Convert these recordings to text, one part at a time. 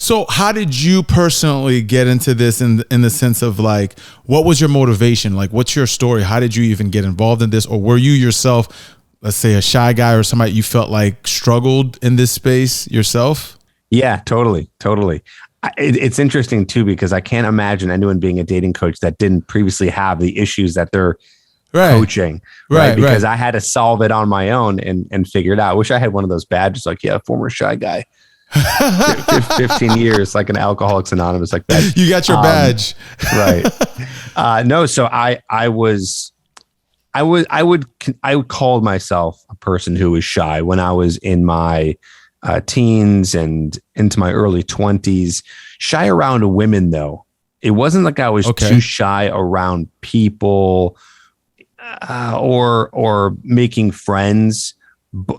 So how did you personally get into this in the sense of like, what was your motivation? Like, what's your story? How did you even get involved in this? Or were you yourself, let's say, a shy guy or somebody you felt like struggled in this space yourself? Yeah, totally. It's interesting too, because I can't imagine anyone being a dating coach that didn't previously have the issues that they're coaching. Right. Because I had to solve it on my own and figure it out. I wish I had one of those badges like, former shy guy. 15 years, like an Alcoholics Anonymous, like that. You got your badge. Right. No, so I would call myself a person who was shy when I was in my teens and into my early 20s. Shy around women, though. It wasn't like I was too shy around people or making friends.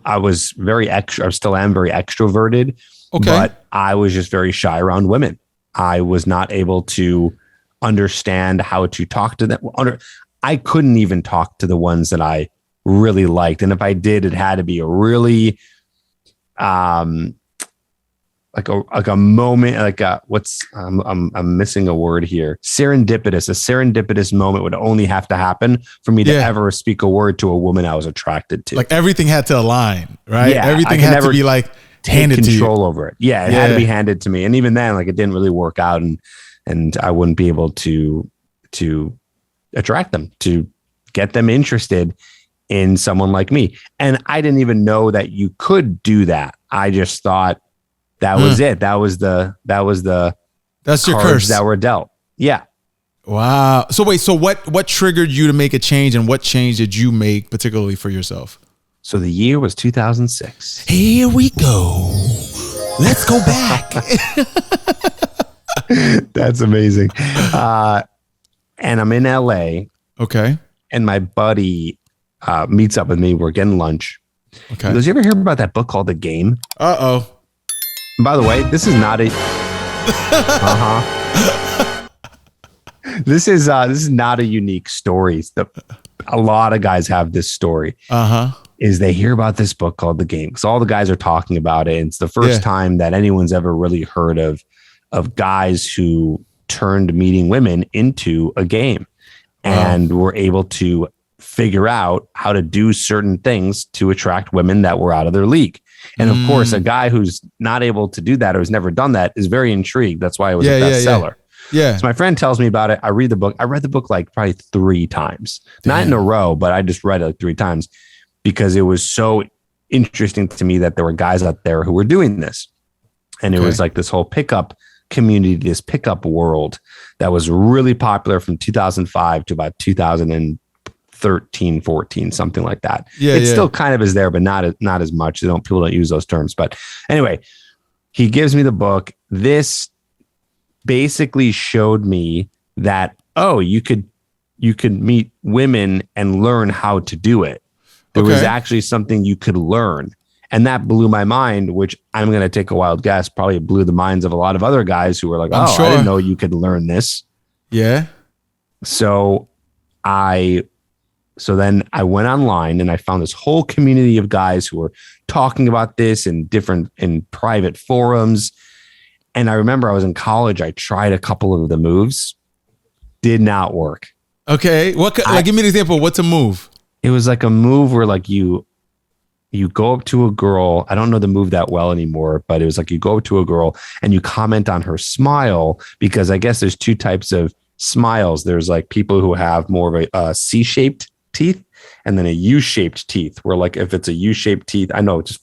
I was very I still am very extroverted. But I was just very shy around women. I was not able to understand how to talk to them. I couldn't even talk to the ones that I really liked. And if I did, it had to be a really, like a moment, I'm missing a word here. Serendipitous. A serendipitous moment would only have to happen for me to ever speak a word to a woman I was attracted to. Like everything had to align, right? Yeah, everything had to be like, take control over it. Yeah, it had to be handed to me. And even then, like, it didn't really work out, and I wouldn't be able to attract them, to get them interested in someone like me. And I didn't even know that you could do that. I just thought that was it. That's your curse that were dealt. Yeah. Wow. So wait, so what triggered you to make a change, and what change did you make particularly for yourself? So the year was 2006. Here we go. Let's go back. That's amazing. And I'm in LA. Okay. And my buddy meets up with me. We're getting lunch. Okay. He goes, you ever hear about that book called The Game? Uh-oh. And by the way, this is not a... This is not a unique story. A lot of guys have this story. Is they hear about this book called The Game, because all the guys are talking about it. And it's the first time that anyone's ever really heard of guys who turned meeting women into a game and were able to figure out how to do certain things to attract women that were out of their league. And of course, a guy who's not able to do that or has never done that is very intrigued. That's why it was a bestseller. Yeah. So my friend tells me about it. I read the book. I read the book like probably 3 times, not in a row, but I just read it like 3 times because it was so interesting to me that there were guys out there who were doing this. And it was like this whole pickup community, this pickup world that was really popular from 2005 to about 2013, 14, something like that. It still kind of is there, but not as much. People don't use those terms. But anyway, he gives me the book. This basically showed me that, you could meet women and learn how to do it. There was actually something you could learn. And that blew my mind, which I'm going to take a wild guess, probably blew the minds of a lot of other guys who were like, I didn't know you could learn this. Yeah. So then I went online and I found this whole community of guys who were talking about this in private forums. And I remember I was in college. I tried a couple of the moves. Did not work. Okay. Give me an example. What's a move? It was like a move where like you go up to a girl. I don't know the move that well anymore, but it was like you go up to a girl and you comment on her smile, because I guess there's 2 types of smiles. There's like people who have more of a C-shaped teeth and then a U-shaped teeth, where like if it's a U-shaped teeth, I know, just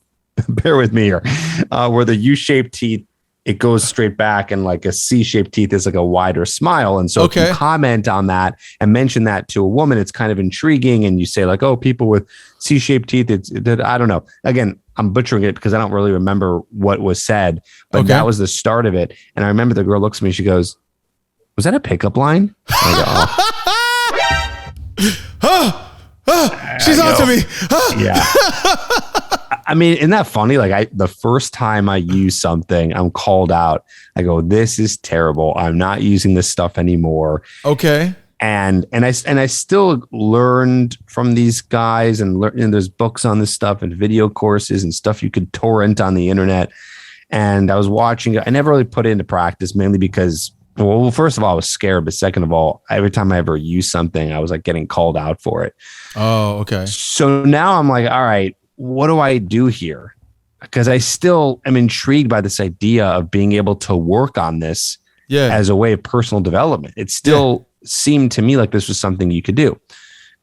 bear with me here, where the U-shaped teeth, it goes straight back, and like a C-shaped teeth is like a wider smile. And so if you comment on that and mention that to a woman, it's kind of intriguing. And you say like, oh, people with C-shaped teeth, I don't know. Again, I'm butchering it because I don't really remember what was said, but that was the start of it. And I remember the girl looks at me, she goes, was that a pickup line? I go, she's on to me. Yeah. I mean, isn't that funny? Like the first time I use something, I'm called out. I go, this is terrible. I'm not using this stuff anymore. Okay. And I still learned from these guys, and there's books on this stuff and video courses and stuff you could torrent on the internet. And I was watching it. I never really put it into practice, mainly because, well, first of all, I was scared. But second of all, every time I ever used something, I was like getting called out for it. Oh, okay. So now I'm like, all right, what do I do here? Because I still am intrigued by this idea of being able to work on this as a way of personal development. It still seemed to me like this was something you could do.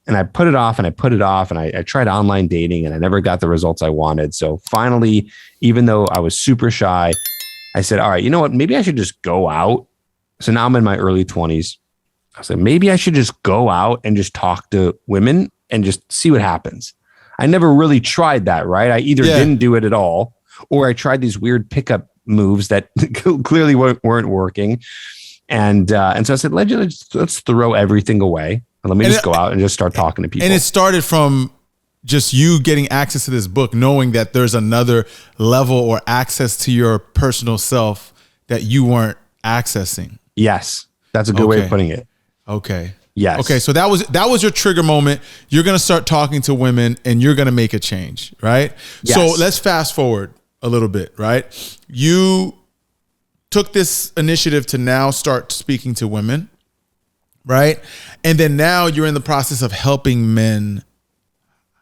And I put it off and I put it off, and I tried online dating, and I never got the results I wanted. So finally, even though I was super shy, I said, all right, you know what? Maybe I should just go out. So now I'm in my early 20s. I said, maybe I should just go out and just talk to women and just see what happens. I never really tried that, right? I either didn't do it at all, or I tried these weird pickup moves that clearly weren't working. And so I said, let's throw everything away. Let me just go out and just start talking to people. And it started from just you getting access to this book, knowing that there's another level or access to your personal self that you weren't accessing. Yes. That's a good way of putting it. Okay. Yes. Okay. So that was your trigger moment. You're going to start talking to women and you're going to make a change, right? Yes. So let's fast forward a little bit, right? You took this initiative to now start speaking to women, right? And then now you're in the process of helping men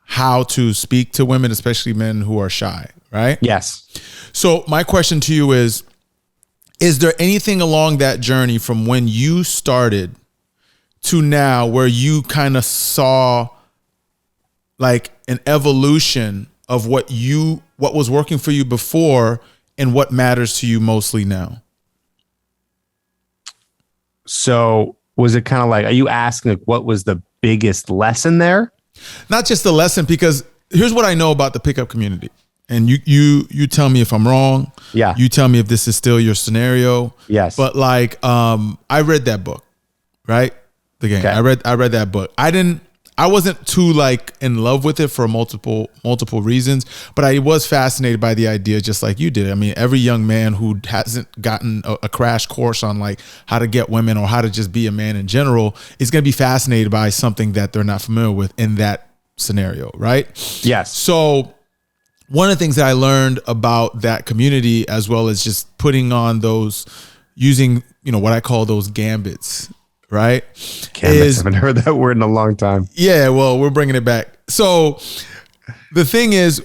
how to speak to women, especially men who are shy, right? Yes. So my question to you is there anything along that journey from when you started to now where you kind of saw like an evolution of what was working for you before and what matters to you mostly now? So was it kind of like, are you asking like, what was the biggest lesson there? Not just the lesson, because here's what I know about the pickup community. And you tell me if I'm wrong. Yeah. You tell me if this is still your scenario. Yes. But like, I read that book, right? The game. Okay. I read that book. I wasn't too like in love with it for multiple reasons, but I was fascinated by the idea, just like you did. I mean, every young man who hasn't gotten a crash course on like how to get women or how to just be a man in general is going to be fascinated by something that they're not familiar with in that scenario, right? Yes. So one of the things that I learned about that community, as well as just putting on those, using, what I call those gambits, right? I haven't heard that word in a long time. Yeah, well, we're bringing it back. So the thing is,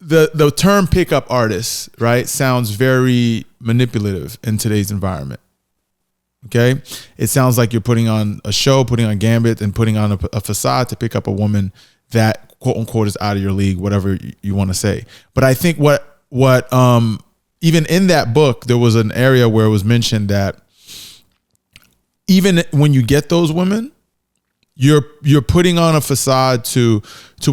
the term pickup artist, right, sounds very manipulative in today's environment. Okay? It sounds like you're putting on a show, putting on gambit, and putting on a facade to pick up a woman that, quote unquote, is out of your league, whatever you want to say. But I think what even in that book, there was an area where it was mentioned that even when you get those women, you're putting on a facade to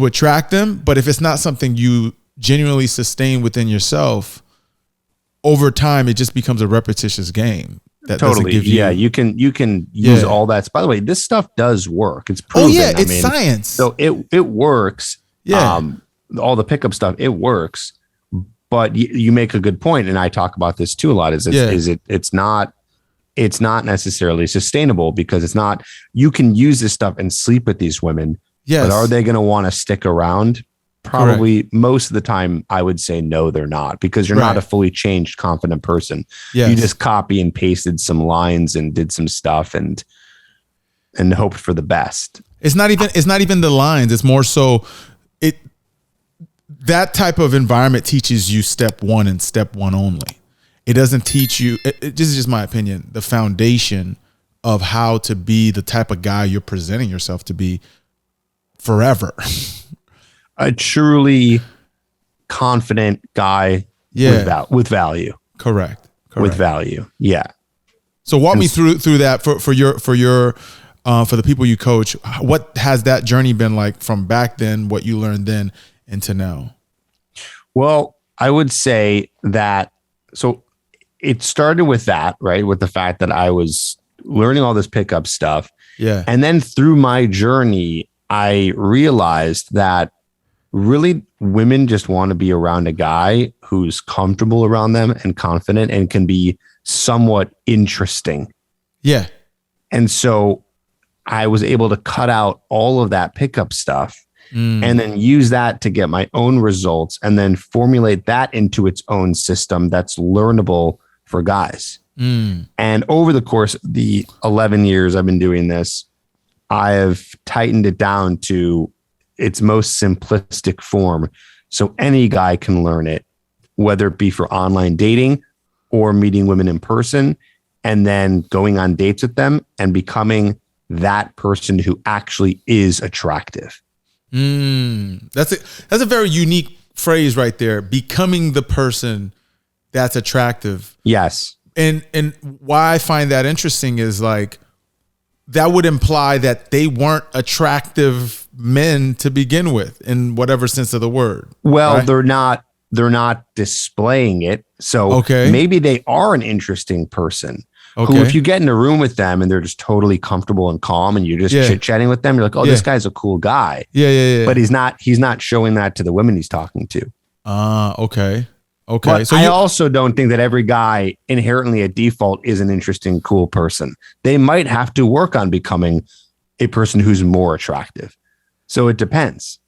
attract them. But if it's not something you genuinely sustain within yourself, over time, it just becomes a repetitious game. That totally. Give you, you can use all that. By the way, this stuff does work. It's proven. Oh yeah, it's science. So it works. Yeah. All the pickup stuff, it works. But you make a good point, and I talk about this too a lot. It's not necessarily sustainable, because it's not. You can use this stuff and sleep with these women. Yes. But are they going to want to stick around? Probably. Correct. Most of the time, I would say no, they're not, because you're not a fully changed, confident person. Yes. You just copy and pasted some lines and did some stuff and hoped for the best. It's not even the lines. It's more so that type of environment teaches you step one and step one only. It doesn't teach you. This is just my opinion. The foundation of how to be the type of guy you're presenting yourself to be forever. A truly confident guy with value. Correct. With value. Yeah. So walk me through that for the people you coach. What has that journey been like from back then, what you learned then into now? Well, I would say that, so it started with that, right? With the fact that I was learning all this pickup stuff. Yeah. And then through my journey, I realized that really women just want to be around a guy who's comfortable around them and confident and can be somewhat interesting. Yeah. And so I was able to cut out all of that pickup stuff and then use that to get my own results and then formulate that into its own system that's learnable for guys. And over the course of the 11 years I've been doing this, I have tightened it down to its most simplistic form. So any guy can learn it, whether it be for online dating or meeting women in person, and then going on dates with them and becoming that person who actually is attractive. That's a very unique phrase right there. Becoming the person that's attractive. Yes. And why I find that interesting is like, that would imply that they weren't attractive men to begin with, in whatever sense of the word. Well, right? they're not displaying it. So maybe they are an interesting person who, if you get in a room with them and they're just totally comfortable and calm and you're just chit-chatting with them, you're like, oh, this guy's a cool guy. But he's not showing that to the women he's talking to. Okay. But so I also don't think that every guy inherently at default is an interesting, cool person. They might have to work on becoming a person who's more attractive. So it depends.